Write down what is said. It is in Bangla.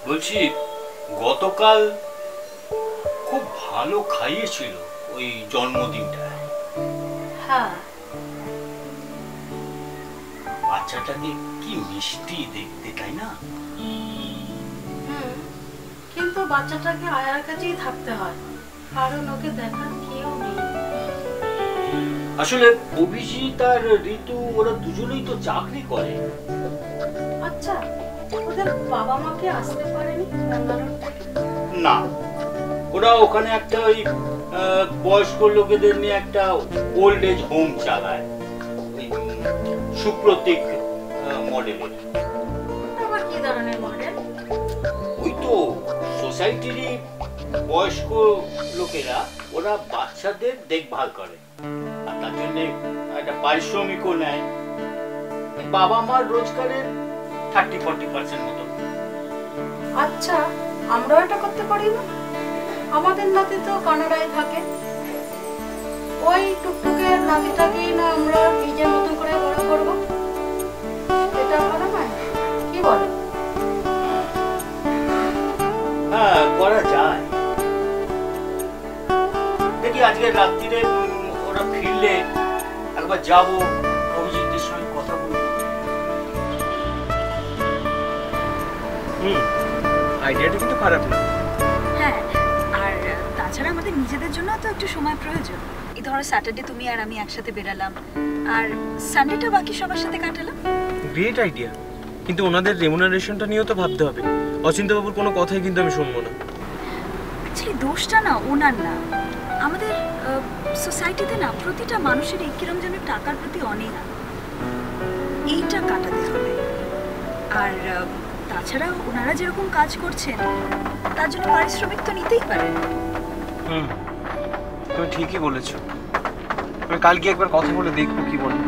বলছি গতকাল খুব ভালো খাইয়েছিল ওই জন্মদিনটা। হ্যাঁ, বাচ্চাটাকে কি মিষ্টি দেখতে, তাই না? কিন্তু বাচ্চাটাকে আয়ার কাছেই থাকতে হয়, কারণ ওকে দেখার কেউ নেই। আসলে অভিজিৎ আর ঋতু ওরা দুজনেই তো চাকরি করে। আচ্ছা, ওদের বাবা মাকে আসতে পারেনি ব্যাঙ্গালোর থেকে? না, ওরা ওখানে একটা ওই বয়স্ক লোকেদের নিয়ে একটা ওল্ড এজ হোম চালায়, ওই সুপ্রতীক মডেলের। আবার কি ধরনের মডেল? ওই তো সোসাইটিরই বয়স্ক লোকেরা, ওরা বাচ্চাদের দেখভাল করে আর তার জন্য একটা পারিশ্রমিকও নেয়। বাবা মার রোজগারের 30-40% মতো। আচ্ছা, আমরাও এটা করতে পারি না? আমাদের নাতি তো কানাডায় থাকে, ওই টুকটুকের নাতিটাকেই না আমরা নিজের মতো করে বড় করবো। এটা ভালো নয়, কি বলো? হ্যাঁ, করা যায়। দেখি আজকে রাত্রিরে ওরা ফিরলে একবার যাবো, অভিজিতের সঙ্গে কথা বলবো। আইডিয়াটা কিন্তু খারাপ না। হ্যাঁ, আর তাছাড়া আমাদের নিজেদের জন্য তো একটু সময় প্রয়োজন। এই ধরো স্যাটারডে তুমি আর আমি একসাথে বেরালাম, আর সানডেটা বাকি সবার সাথে কাটালাম। গ্রেট আইডিয়া, কিন্তু ওনাদের রেমুনারেশনটা নিয়েও তো ভাবতে হবে। অচিন্ত্যবাবুর কোনো কথাই কিন্তু আমি শুনবো না। অ্যাকচুয়ালি দোষটা না ওনার না, আমাদের সোসাইটিতে না প্রতিটা মানুষের কিরম যেন টাকার প্রতি অনীহা, এইটা কাটাতে হবে। আর তাছাড়া ওনারা যেরকম কাজ করছেন তার জন্য পারিশ্রমিক তো নিতেই পারেন। তুমি ঠিকই বলেছো। আমি কালকে একবার কথা বলে দেখবো কি বলে।